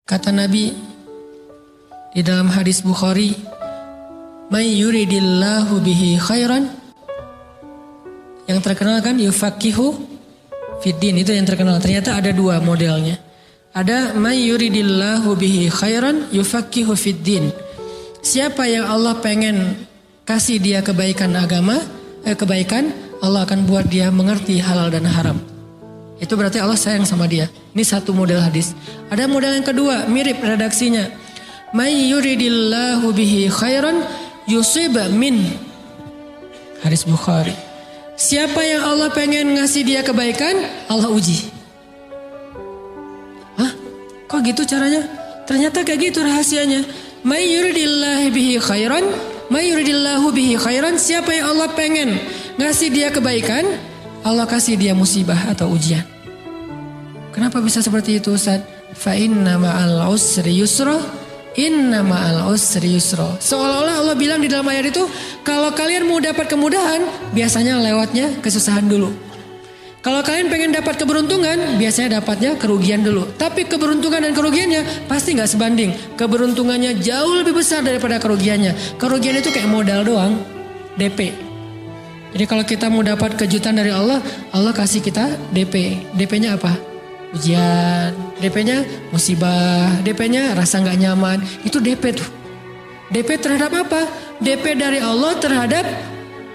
Kata Nabi di dalam hadis Bukhari, "May yuridillahu bihi khairan." Yang terkenal kan yufaqihu fiddin, itu yang terkenal. Ternyata ada dua modelnya. Ada may yuridillahu bihi khairan yufaqihu fiddin. Siapa yang Allah pengen kasih dia kebaikan agama, kebaikan, Allah akan buat dia mengerti halal dan haram. Itu berarti Allah sayang sama dia. Ini satu model hadis. Ada model yang kedua, mirip redaksinya. May yuridillahu bihi khairan yusib min. Hadis Bukhari. Siapa yang Allah pengen ngasih dia kebaikan, Allah uji. Hah? Kok gitu caranya? Ternyata kayak gitu rahasianya. May yuridillahu bihi khairan, may yuridillahu bihi khairan. Siapa yang Allah pengen ngasih dia kebaikan, Allah kasih dia musibah atau ujian. Kenapa bisa seperti itu, Ustaz? Fa inna ma'al usri yusra, inna ma'al usri yusra. Seolah-olah Allah bilang di dalam ayat itu, kalau kalian mau dapat kemudahan, biasanya lewatnya kesusahan dulu. Kalau kalian pengen dapat keberuntungan, biasanya dapatnya kerugian dulu. Tapi keberuntungan dan kerugiannya pasti gak sebanding. Keberuntungannya jauh lebih besar daripada kerugiannya. Kerugian itu kayak modal doang, DP. Jadi kalau kita mau dapat kejutan dari Allah, Allah kasih kita DP. DP-nya apa? Ujian. DP-nya musibah. DP-nya rasa gak nyaman. Itu DP tuh. DP terhadap apa? DP dari Allah terhadap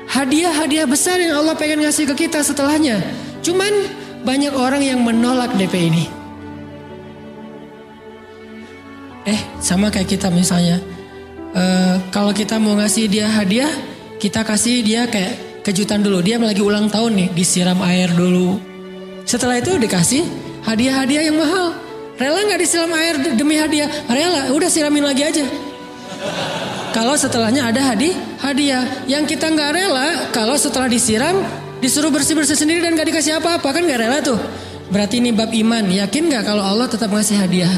hadiah-hadiah besar yang Allah pengen ngasih ke kita setelahnya. Cuman banyak orang yang menolak DP ini. Sama kayak kita misalnya. Kalau kita mau ngasih dia hadiah, kita kasih dia kayak kejutan dulu. Dia lagi ulang tahun nih, disiram air dulu. Setelah itu dikasih hadiah-hadiah yang mahal. Rela gak disiram air demi hadiah? Rela, udah siramin lagi aja. Kalau setelahnya ada hadiah. Yang kita gak rela, kalau setelah disiram, disuruh bersih-bersih sendiri dan gak dikasih apa-apa, kan gak rela tuh. Berarti ini bab iman. Yakin gak kalau Allah tetap ngasih hadiah?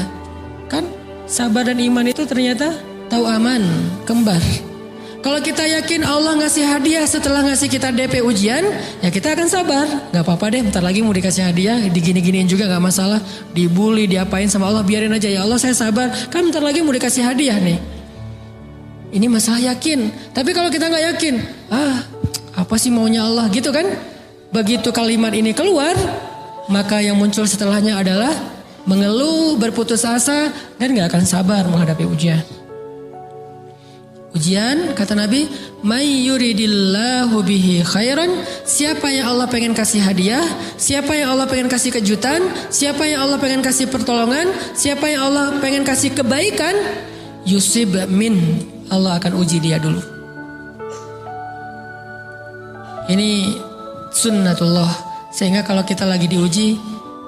Kan sabar dan iman itu ternyata tahu aman, kembar. Kalau kita yakin Allah ngasih hadiah setelah ngasih kita DP ujian, ya kita akan sabar. Gak apa-apa deh, bentar lagi mau dikasih hadiah, digini-giniin juga gak masalah. Dibully, diapain sama Allah, biarin aja. Ya Allah saya sabar, kan bentar lagi mau dikasih hadiah nih. Ini masalah yakin. Tapi kalau kita gak yakin, apa sih maunya Allah gitu kan? Begitu kalimat ini keluar, maka yang muncul setelahnya adalah mengeluh, berputus asa, dan gak akan sabar menghadapi ujian. Ujian, kata Nabi, may yuridillahu bihi khairan. Siapa yang Allah pengen kasih hadiah, siapa yang Allah pengen kasih kejutan, siapa yang Allah pengen kasih pertolongan, siapa yang Allah pengen kasih kebaikan, yusib min, Allah akan uji dia dulu. Ini sunnatullah. Sehingga kalau kita lagi diuji,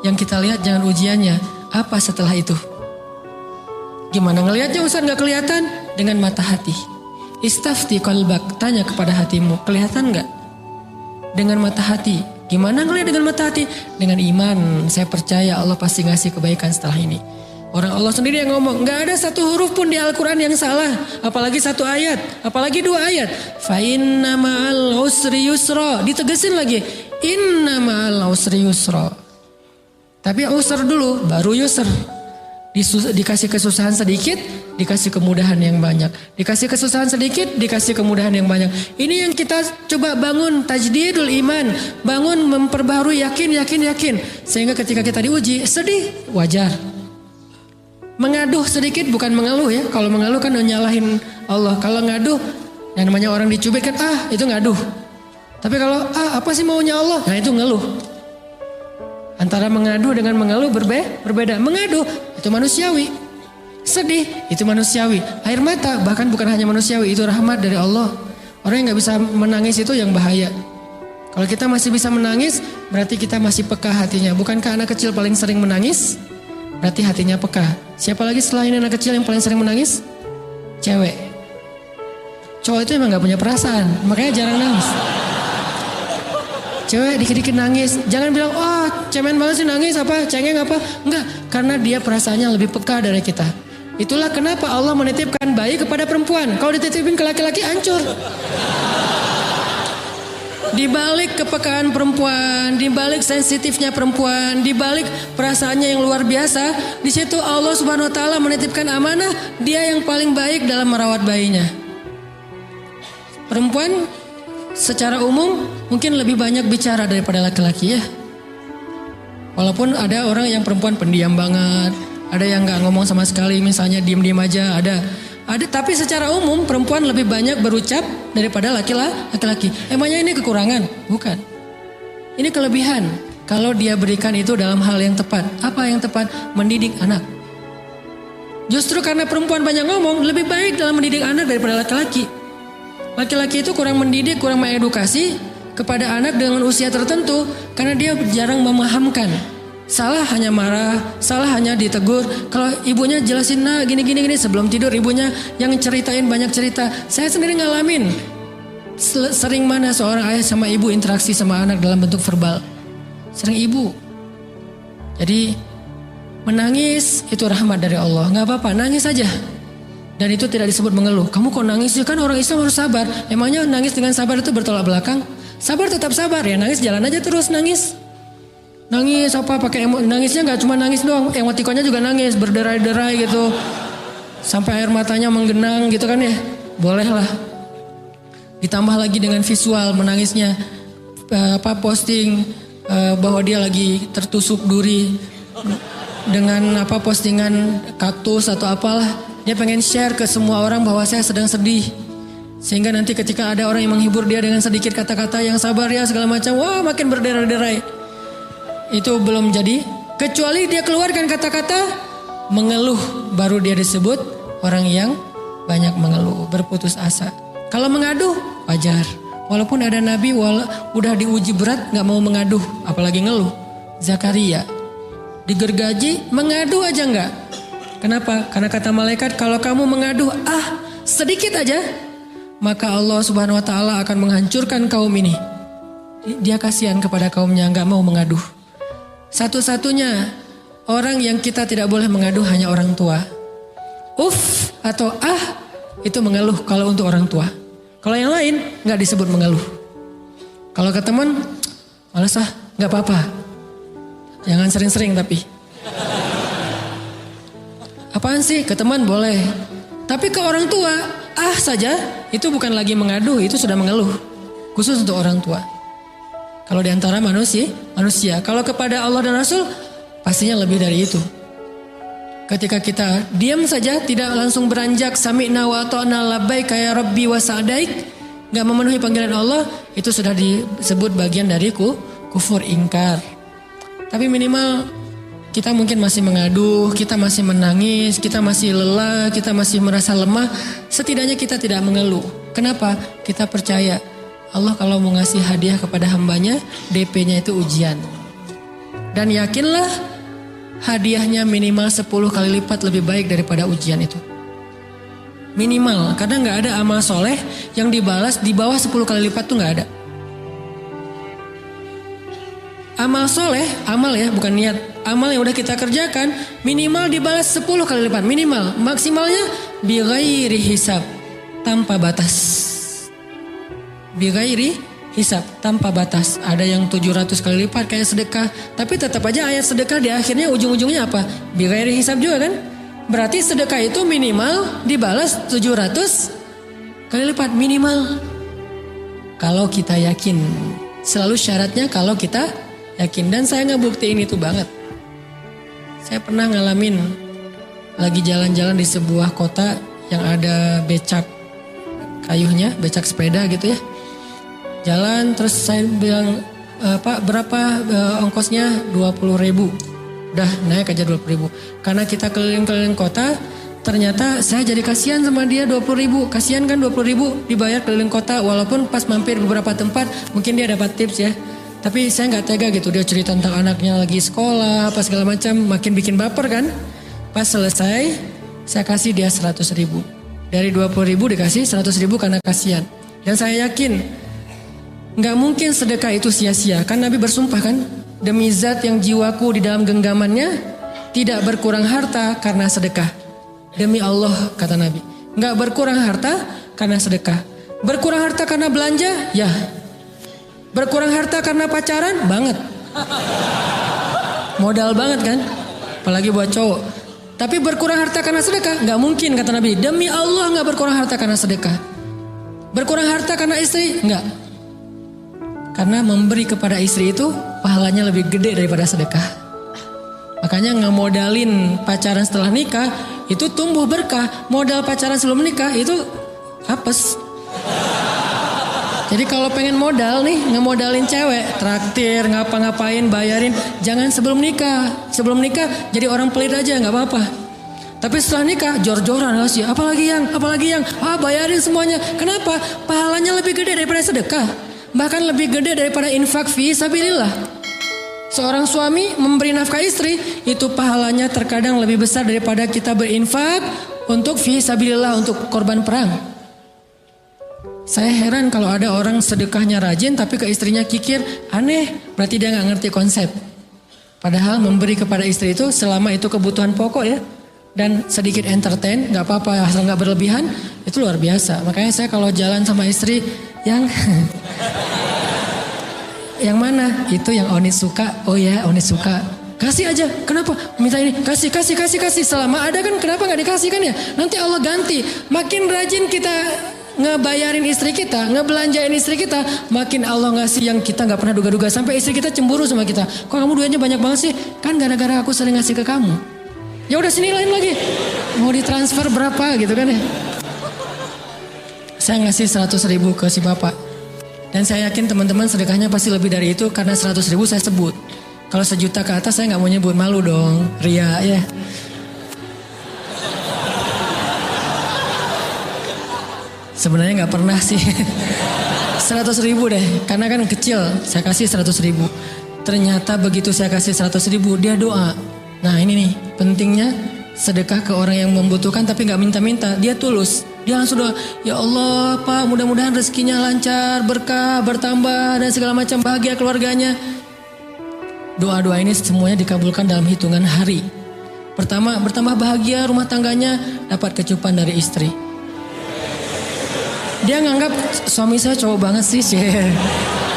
yang kita lihat jangan ujiannya, apa setelah itu. Gimana ngelihatnya Ustaz gak kelihatan? Dengan mata hati. Istafti qalbak, tanya kepada hatimu, kelihatan gak? Dengan mata hati. Gimana ngelihat dengan mata hati? Dengan iman, saya percaya Allah pasti ngasih kebaikan setelah ini. Orang Allah sendiri yang ngomong, gak ada satu huruf pun di Al-Quran yang salah. Apalagi satu ayat, apalagi dua ayat. Fa inna ma'al usri yusra. Ditegesin lagi, inna ma'al usri yusra. Tapi usr dulu, baru yusr. Dikasih kesusahan sedikit, dikasih kemudahan yang banyak. Dikasih kesusahan sedikit, dikasih kemudahan yang banyak. Ini yang kita coba bangun tajdidul iman. Bangun memperbarui yakin. Sehingga ketika kita diuji, sedih, wajar. Mengaduh sedikit bukan mengeluh ya. Kalau mengeluh kan nyalahin Allah. Kalau ngaduh, yang namanya orang dicubit kan itu ngaduh. Tapi kalau apa sih maunya Allah? Nah itu ngeluh. Antara mengaduh dengan mengeluh berbeda. Mengaduh itu manusiawi. Sedih itu manusiawi. Air mata bahkan bukan hanya manusiawi, itu rahmat dari Allah. Orang yang gak bisa menangis itu yang bahaya. Kalau kita masih bisa menangis, berarti kita masih peka hatinya. Bukankah anak kecil paling sering menangis? Berarti hatinya peka. Siapa lagi selain anak kecil yang paling sering menangis? Cewek. Cowok itu emang gak punya perasaan, makanya jarang nangis. Cewek dikit-dikit nangis, jangan bilang, cemen banget sih nangis apa, cengeng apa. Enggak, karena dia perasaannya lebih peka dari kita. Itulah kenapa Allah menitipkan bayi kepada perempuan. Kalau dititipin ke laki-laki hancur. Di balik kepekaan perempuan, di balik sensitifnya perempuan, di balik perasaannya yang luar biasa, di situ Allah Subhanahu wa taala menitipkan amanah, dia yang paling baik dalam merawat bayinya. Perempuan secara umum mungkin lebih banyak bicara daripada laki-laki ya. Walaupun ada orang yang perempuan pendiam banget, ada yang nggak ngomong sama sekali, misalnya diem-diem aja, ada. Tapi secara umum perempuan lebih banyak berucap daripada laki-laki. Emangnya ini kekurangan? Bukan. Ini kelebihan. Kalau dia berikan itu dalam hal yang tepat. Apa yang tepat? Mendidik anak. Justru karena perempuan banyak ngomong, lebih baik dalam mendidik anak daripada laki-laki. Laki-laki itu kurang mendidik, kurang mengedukasi kepada anak dengan usia tertentu karena dia jarang memahamkan. Salah hanya marah, salah hanya ditegur. Kalau ibunya jelasin gini sebelum tidur ibunya yang ceritain banyak cerita. Saya sendiri ngalamin. Sering mana seorang ayah sama ibu interaksi sama anak dalam bentuk verbal. Sering ibu. Jadi menangis itu rahmat dari Allah. Gak apa-apa, nangis saja. Dan itu tidak disebut mengeluh. Kamu kok nangis? Ya kan orang Islam harus sabar. Emangnya nangis dengan sabar itu bertolak belakang? Sabar tetap sabar ya, nangis jalan aja terus nangis. Nangis apa pakai nangisnya nggak cuma nangis doang, emotikonnya juga nangis, berderai-derai gitu. Sampai air matanya menggenang gitu kan ya. Boleh lah. Ditambah lagi dengan visual menangisnya. Posting bahwa dia lagi tertusuk duri dengan postingan kaktus atau apalah. Dia pengen share ke semua orang bahwa saya sedang sedih. Sehingga nanti ketika ada orang yang menghibur dia dengan sedikit kata-kata yang sabar ya segala macam, wah makin berderai-derai. Itu belum jadi, kecuali dia keluarkan kata-kata mengeluh, baru dia disebut orang yang banyak mengeluh, berputus asa. Kalau mengaduh wajar, walaupun ada nabi udah diuji berat nggak mau mengaduh, apalagi ngeluh. Zakaria digergaji mengadu aja nggak. Kenapa? Karena kata malaikat kalau kamu mengaduh sedikit aja, maka Allah Subhanahu wa taala akan menghancurkan kaum ini. Dia kasihan kepada kaumnya, nggak mau mengaduh. Satu-satunya orang yang kita tidak boleh mengaduh hanya orang tua. Atau itu mengeluh kalau untuk orang tua. Kalau yang lain nggak disebut mengeluh. Kalau ke teman, malas nggak apa-apa. Jangan sering-sering tapi. Apaan sih? Ke teman boleh. Tapi ke orang tua, saja itu bukan lagi mengadu, itu sudah mengeluh. Khusus untuk orang tua. Kalau di antara manusia. Kalau kepada Allah dan Rasul, pastinya lebih dari itu. Ketika kita diam saja, tidak langsung beranjak sami'na wa ata'na labbaik ya rabbi wa sa'daik, gak memenuhi panggilan Allah, itu sudah disebut bagian dari kufur ingkar. Tapi minimal kita mungkin masih mengadu, kita masih menangis, kita masih lelah, kita masih merasa lemah. Setidaknya kita tidak mengeluh. Kenapa? Kita percaya Allah kalau mau ngasih hadiah kepada hambanya, DP-nya itu ujian. Dan yakinlah hadiahnya minimal 10 kali lipat lebih baik daripada ujian itu. Minimal, karena gak ada amal soleh yang dibalas di bawah 10 kali lipat tuh gak ada. Amal soleh, amal ya bukan niat. Amal yang udah kita kerjakan minimal dibalas 10 kali lipat. Minimal, maksimalnya bighairi hisab, tanpa batas. Bighairi hisab, tanpa batas. Ada yang 700 kali lipat kayak sedekah. Tapi tetap aja ayat sedekah di akhirnya ujung-ujungnya apa? Bighairi hisab juga kan? Berarti sedekah itu minimal dibalas 700 kali lipat minimal. Kalau kita yakin. Selalu syaratnya kalau kita yakin. Dan saya ngebuktiin itu banget. Saya pernah ngalamin lagi jalan-jalan di sebuah kota yang ada becak kayuhnya, becak sepeda gitu ya. Jalan terus saya bilang, Pak berapa ongkosnya? 20.000. Udah naik aja 20.000. Karena kita keliling-keliling kota, ternyata saya jadi kasihan sama dia 20.000. Kasihan kan 20.000 dibayar keliling kota, walaupun pas mampir beberapa tempat mungkin dia dapat tips ya. Tapi saya nggak tega gitu, dia cerita tentang anaknya lagi sekolah apa segala macam, makin bikin baper kan. Pas selesai saya kasih dia 100.000. Dari 20.000 dikasih 100.000 karena kasihan. Dan saya yakin nggak mungkin sedekah itu sia-sia. Kan Nabi bersumpah kan, demi zat yang jiwaku di dalam genggamannya, tidak berkurang harta karena sedekah. Demi Allah kata Nabi, nggak berkurang harta karena sedekah. Berkurang harta karena belanja, ya. Berkurang harta karena pacaran? Banget. Modal banget kan? Apalagi buat cowok. Tapi berkurang harta karena sedekah? Gak mungkin kata Nabi. Demi Allah gak berkurang harta karena sedekah. Berkurang harta karena istri? Enggak. Karena memberi kepada istri itu pahalanya lebih gede daripada sedekah. Makanya ngemodalin pacaran setelah nikah itu tumbuh berkah. Modal pacaran sebelum nikah itu apes. Jadi kalau pengen modal nih ngemodalin cewek, traktir, ngapa-ngapain, bayarin, jangan sebelum nikah. Sebelum nikah jadi orang pelit aja nggak apa-apa. Tapi setelah nikah jor-joran sih, apalagi yang, bayarin semuanya. Kenapa? Pahalanya lebih gede daripada sedekah. Bahkan lebih gede daripada infak fi sabilillah. Seorang suami memberi nafkah istri itu pahalanya terkadang lebih besar daripada kita berinfak untuk fi sabilillah, untuk korban perang. Saya heran kalau ada orang sedekahnya rajin tapi ke istrinya kikir, aneh, berarti dia nggak ngerti konsep. Padahal memberi kepada istri itu selama itu kebutuhan pokok ya, dan sedikit entertain, nggak apa-apa asal nggak berlebihan, itu luar biasa. Makanya saya kalau jalan sama istri yang mana? Itu yang Oni suka. Oh ya, Oni suka. Kasih aja. Kenapa? Minta ini. Kasih. Selama ada kan kenapa nggak dikasih kan ya? Nanti Allah ganti. Makin rajin kita ngebayarin istri kita, ngebelanjain istri kita, makin Allah ngasih yang kita nggak pernah duga-duga. Sampai istri kita cemburu sama kita. Kok kamu duitnya banyak banget sih? Kan gara-gara aku sering ngasih ke kamu. Ya udah sini lain lagi. Mau ditransfer berapa gitu kan ya? Saya ngasih 100.000 ke si bapak. Dan saya yakin teman-teman sedekahnya pasti lebih dari itu karena 100.000 saya sebut. Kalau 1 juta ke atas saya nggak mau nyebut, malu dong, ria ya. Sebenarnya nggak pernah sih. 100.000 deh, karena kan kecil. Saya kasih 100.000. Ternyata begitu saya kasih 100.000 dia doa. Nah ini nih pentingnya sedekah ke orang yang membutuhkan tapi nggak minta-minta, dia tulus. Dia langsung doa, ya Allah Pak mudah-mudahan rezekinya lancar, berkah, bertambah dan segala macam, bahagia keluarganya. Doa-doa ini semuanya dikabulkan dalam hitungan hari. Pertama, bertambah bahagia rumah tangganya, dapat kecupan dari istri. Dia nganggap suami saya cowok banget sih.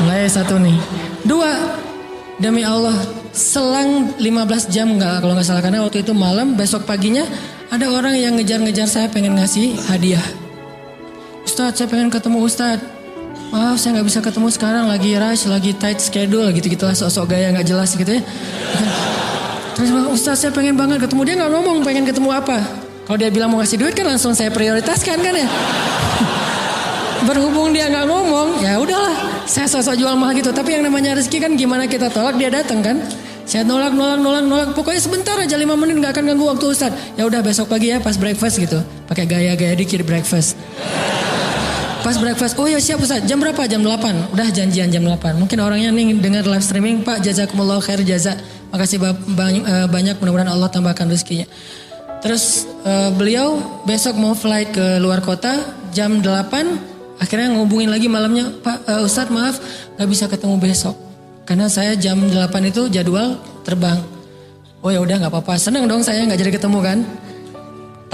Mulai satu nih. 2, demi Allah selang 15 jam kalau nggak salah, karena waktu itu malam, besok paginya ada orang yang ngejar-ngejar saya pengen ngasih hadiah. Ustadz saya pengen ketemu Ustadz. Maaf saya nggak bisa ketemu sekarang, lagi rush, lagi tight schedule gitu-gitulah, sok-sok gaya nggak jelas gitu ya. Terus Ustadz saya pengen banget ketemu, dia nggak ngomong pengen ketemu apa. Kalau dia bilang mau ngasih duit kan langsung saya prioritaskan kan ya. Berhubung dia nggak ngomong, ya udahlah, saya sok-sok jual mahal gitu. Tapi yang namanya rezeki kan gimana kita tolak dia datang kan. Saya nolak. Pokoknya sebentar aja 5 menit nggak akan ganggu waktu Ustadz. Ya udah besok pagi ya pas breakfast gitu. Pakai gaya-gaya dikit breakfast. Pas breakfast, oh ya siap Ustadz. Jam berapa? Jam 8. Udah janjian jam 8. Mungkin orangnya nih dengar live streaming, Pak jazakumullah khair jaza. Makasih banyak, mudah-mudahan Allah tambahkan rezekinya. Terus beliau besok mau flight ke luar kota jam 8. Akhirnya ngubungin lagi malamnya, Pak Ustadz maaf gak bisa ketemu besok. Karena saya jam 8 itu jadwal terbang. Oh ya udah nggak apa-apa. Senang dong saya nggak jadi ketemu kan.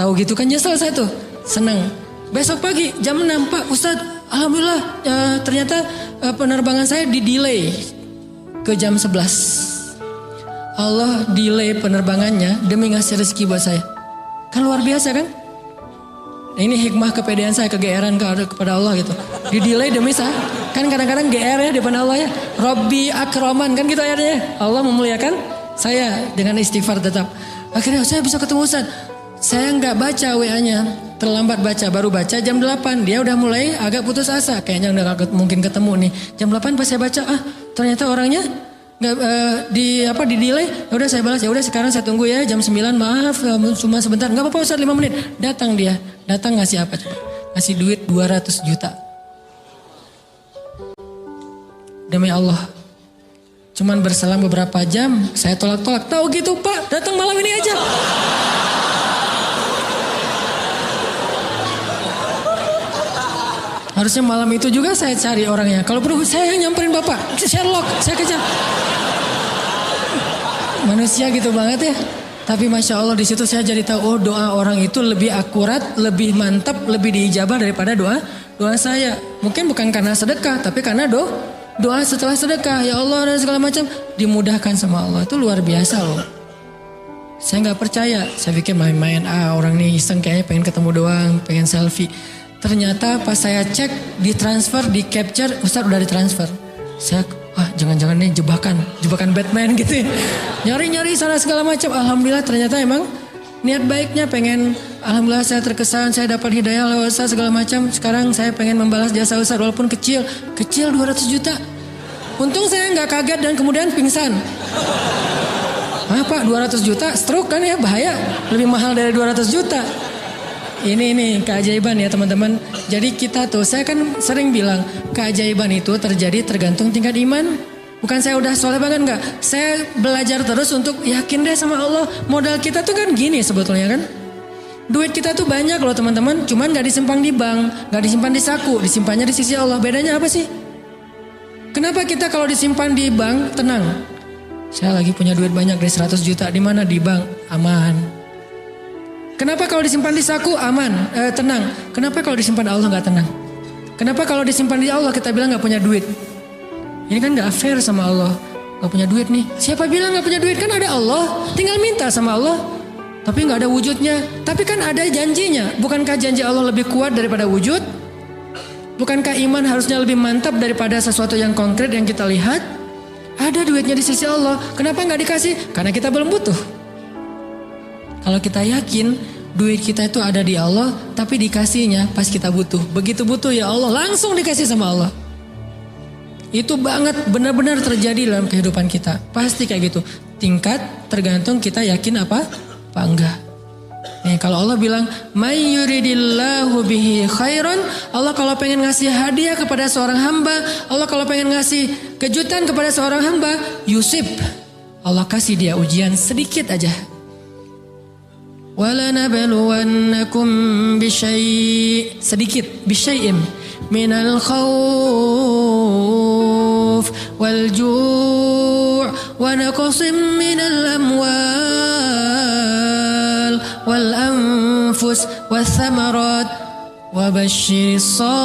Tahu gitu kan nyesel saya tuh. Senang. Besok pagi jam 6 Pak Ustadz. Alhamdulillah ternyata penerbangan saya di-delay ke jam 11. Allah delay penerbangannya demi ngasih rezeki buat saya. Kan luar biasa kan. Nah, ini hikmah kepedean saya, kegeeran kepada Allah gitu. Di-delay demi saya. Kan kadang-kadang GR ya depan Allah ya. Robbi akraman kan gitu ayatnya. Allah memuliakan saya dengan istighfar tetap. Akhirnya saya bisa ketemu Ustaz. Saya nggak baca WA-nya. Terlambat baca, baru baca jam 8. Dia udah mulai agak putus asa. Kayaknya udah gak mungkin ketemu nih. Jam 8 pas saya baca, ternyata orangnya nggak di delay. Ya udah saya balas, ya udah sekarang saya tunggu ya jam 9. Maaf cuma sebentar. Nggak apa-apa Ustaz 5 menit. Datang dia. Datang ngasih apa coba? Ngasih duit 200 juta. Demi Allah. Cuman berselang beberapa jam saya tolak-tolak. Tahu gitu Pak, datang malam ini aja. Harusnya malam itu juga saya cari orangnya. Kalau perlu saya yang nyamperin Bapak. Sherlock, saya kejar. Manusia gitu banget ya. Tapi Masya Allah di situ saya jadi tahu, oh doa orang itu lebih akurat, lebih mantap, lebih diijabah daripada doa saya. Mungkin bukan karena sedekah, tapi karena Doa setelah sedekah, ya Allah dan segala macam dimudahkan sama Allah. Itu luar biasa loh. Saya nggak percaya, saya pikir main-main, orang nih iseng kayaknya pengen ketemu doang, pengen selfie. Ternyata pas saya cek, ditransfer, di capture, Ustadz udah ditransfer. Saya, jangan-jangan nih jebakan Batman gitu ya. Nyari-nyari sana segala macam. Alhamdulillah ternyata emang niat baiknya pengen, alhamdulillah saya terkesan, saya dapat hidayah lewat Ustadz segala macam. Sekarang saya pengen membalas jasa Ustadz walaupun kecil 200 juta. Untung saya nggak kaget dan kemudian pingsan. Pak 200 juta stroke kan ya, bahaya, lebih mahal dari 200 juta. Ini keajaiban ya teman-teman. Jadi kita tuh, saya kan sering bilang keajaiban itu terjadi tergantung tingkat iman. Bukan saya udah soleh banget enggak. Saya belajar terus untuk yakin deh sama Allah. Modal kita tuh kan gini sebetulnya kan. Duit kita tuh banyak loh teman-teman. Cuman gak disimpan di bank, gak disimpan di saku, disimpannya di sisi Allah. Bedanya apa sih? Kenapa kita kalau disimpan di bank tenang? Saya lagi punya duit banyak dari 100 juta. Di mana? Di bank. Aman. Kenapa kalau disimpan di saku? Aman. Tenang. Kenapa kalau disimpan di Allah gak tenang? Kenapa kalau disimpan di Allah kita bilang gak punya duit? Ini kan gak fair sama Allah. Gak punya duit nih. Siapa bilang gak punya duit? Kan ada Allah. Tinggal minta sama Allah. Tapi gak ada wujudnya. Tapi kan ada janjinya. Bukankah janji Allah lebih kuat daripada wujud? Bukankah iman harusnya lebih mantap daripada sesuatu yang konkret yang kita lihat? Ada duitnya di sisi Allah. Kenapa gak dikasih? Karena kita belum butuh. Kalau kita yakin duit kita itu ada di Allah, tapi dikasihnya pas kita butuh. Begitu butuh ya Allah langsung dikasih sama Allah. Itu banget benar-benar terjadi dalam kehidupan kita. Pasti kayak gitu. Tingkat tergantung kita yakin apa enggak. Nih kalau Allah bilang may yuridillahu bihi khairan, Allah kalau pengen ngasih hadiah kepada seorang hamba, Allah kalau pengen ngasih kejutan kepada seorang hamba, yusib. Allah kasih dia ujian sedikit aja. وَلَنَبْلُوَنَّكُمْ بِشَيْءٍ sedikit بِشَيْءٍ مِنَ الْخَوْفِ وَالْجُوعِ وَنَقْصٍ مِنَ الْأَمْوَالِ وَالْأَنْفُسِ وَالثَّمَرَاتِ وَبَشِّرِ الصَّابِرِينَ.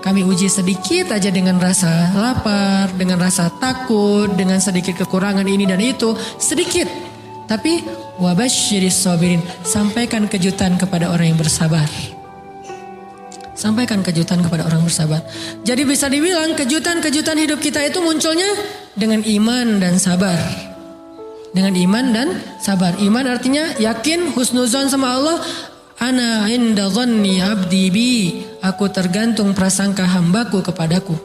Kami uji sedikit aja dengan rasa lapar, dengan rasa takut, dengan sedikit kekurangan ini dan itu, sedikit. Tapi wabasyiris sabirin, sampaikan kejutan kepada orang yang bersabar. Sampaikan kejutan kepada orang bersabar. Jadi bisa dibilang kejutan-kejutan hidup kita itu munculnya dengan iman dan sabar. Dengan iman dan sabar. Iman artinya yakin, husnuzon sama Allah. Ana inda dhanni abdi bi, aku tergantung prasangka hambaku kepadaku.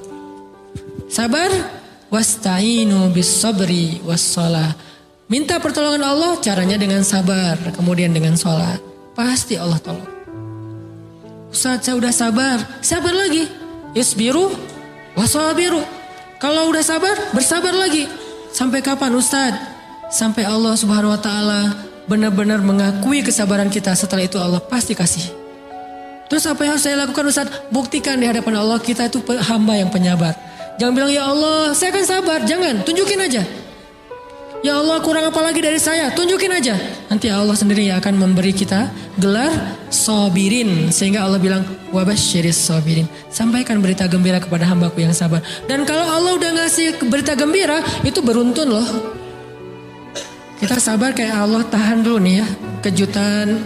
Sabar, wasta'inu bis sabri was shalah. Minta pertolongan Allah, caranya dengan sabar, kemudian dengan sholat. Pasti Allah tolong. Ustaz, saya udah sabar lagi. Isbiru wasabiru. Kalau udah sabar, bersabar lagi. Sampai kapan Ustaz? Sampai Allah Subhanahu wa taala benar-benar mengakui kesabaran kita. Setelah itu Allah pasti kasih. Terus apa yang harus saya lakukan Ustaz? Buktikan di hadapan Allah kita itu hamba yang penyabar. Jangan bilang ya Allah saya akan sabar. Jangan, tunjukin aja. Ya Allah kurang apa lagi dari saya? Tunjukin aja. Nanti Allah sendiri yang akan memberi kita gelar sabirin. Sehingga Allah bilang wabasyiris sabirin. Sampaikan berita gembira kepada hambaku yang sabar. Dan kalau Allah udah ngasih berita gembira, itu beruntun loh. Kita sabar kayak Allah tahan dulu nih ya. Kejutan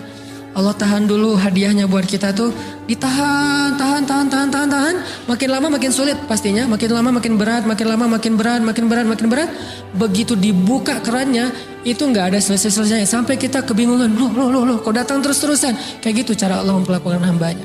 Allah tahan dulu hadiahnya buat kita tuh. Ditahan, tahan. Makin lama makin sulit pastinya. Makin lama makin berat, makin lama makin berat. Begitu dibuka kerannya, itu gak ada selesai-selesainya. Sampai kita kebingungan. Loh, kok datang terus-terusan. Kayak gitu cara Allah memperlakukan hambanya.